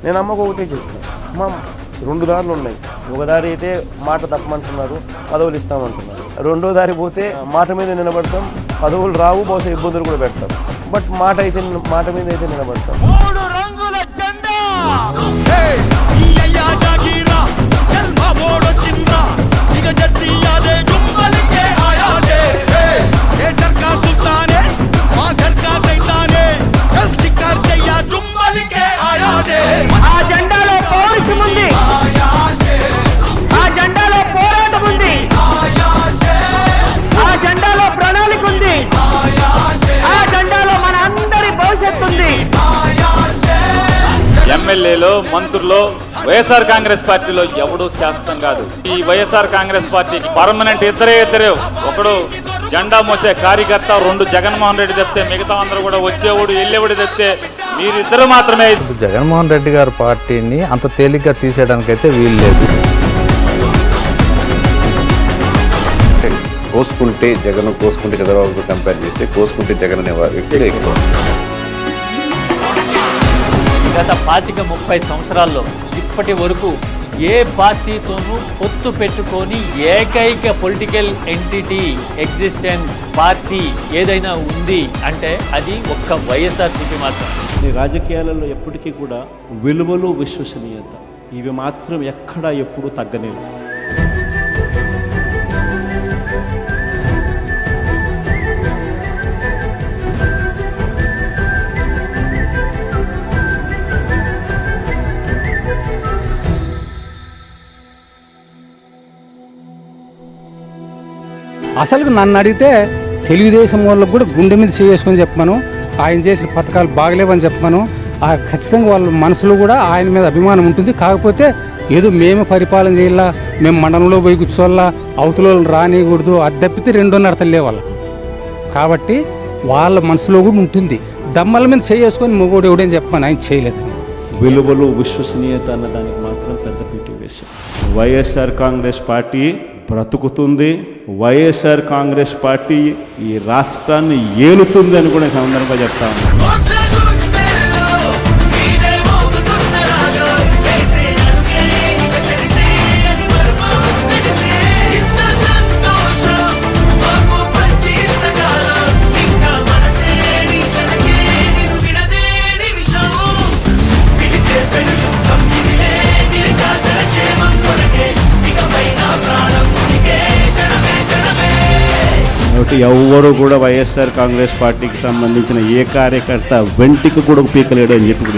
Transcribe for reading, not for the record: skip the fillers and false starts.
నేను అమ్మకు ఒకటే చెప్తాను, అమ్మ 2 దారులు ఉన్నాయి. ఒక దారి అయితే మాట తప్పమంటున్నారు, పదవులు ఇస్తామంటున్నారు. 2వ దారి పోతే మాట మీద నిలబడతాం, పదవులు రావు, బహుశా ఇబ్బందులు కూడా పెడతాం. బట్ మాట మీద అయితే నిలబడతాం. ఎమ్మెల్యేలో మంత్రుల్లో వైఎస్ఆర్ కాంగ్రెస్ పార్టీలో ఎవడూ శాశ్వతం కాదు. ఈ వైఎస్ఆర్ కాంగ్రెస్ పార్టీకి పర్మనెంట్ ఇద్దరే. ఒకడు జెండా మోసే కార్యకర్త, 2 జగన్మోహన్ రెడ్డి చెప్తే మిగతా అందరూ కూడా వచ్చేవాడు వెళ్ళేవాడు చెప్తే మీరిద్దరు మాత్రమే. జగన్మోహన్ రెడ్డి గారి పార్టీని అంత తేలిగ్గా తీసేయడానికైతే వీలు లేదు. కోసుకుంటే జగన్, కోసుకుంటే చంద్రబాబుతో కంపేర్ చేస్తే కోసుకుంటే జగన్ అనే వ్యక్తులే ఎక్కువ. గత 25-30 సంవత్సరాల్లో ఇప్పటి వరకు ఏ పార్టీతోనూ పొత్తు పెట్టుకొని ఏకైక పొలిటికల్ ఎంటిటీ ఎగ్జిస్టెన్స్ పార్టీ ఏదైనా ఉంది అంటే అది ఒక్క వైఎస్ఆర్సీపీ మాత్రం. ఈ రాజకీయాలలో ఎప్పటికీ కూడా విలువలు, విశ్వసనీయత ఇవి మాత్రం ఎక్కడా ఎప్పుడూ తగ్గలేదు. అసలు నన్ను అడిగితే తెలుగుదేశం వాళ్ళకు కూడా గుండె మీద చేసుకొని చెప్పమను, ఆయన చేసిన పథకాలు బాగలేవని చెప్పమను. ఖచ్చితంగా వాళ్ళ మనసులో కూడా ఆయన మీద అభిమానం ఉంటుంది. కాకపోతే ఏదో మేము పరిపాలన చేయాలా, మేము మండలంలో పోయి కూర్చోవాలా, అవతల రానియకూడదు, అది తప్పితే 2.5 తల్లే వాళ్ళకు. కాబట్టి వాళ్ళ మనసులో కూడా ఉంటుంది. దమ్మల మీద చేసుకొని మొగోడు ఎవడని చెప్పమని ఆయన చేయలేదు. విలువలు, విశ్వసనీయత అన్న దానికి మాత్రం పెద్ద పీటీ వేశారు. వైఎస్ఆర్ కాంగ్రెస్ పార్టీ బ్రతుకుతుంది. వైఎస్ఆర్ కాంగ్రెస్ పార్టీ ఈ రాష్ట్రాన్ని ఏలుతుంది అని కూడా సందర్భంగా చెప్తా ఉన్నాను. ఎవరు కూడా వైఎస్ఆర్ కాంగ్రెస్ పార్టీకి సంబంధించిన ఏ కార్యకర్త వెంటికి కూడా పీకలేడు అని చెప్పి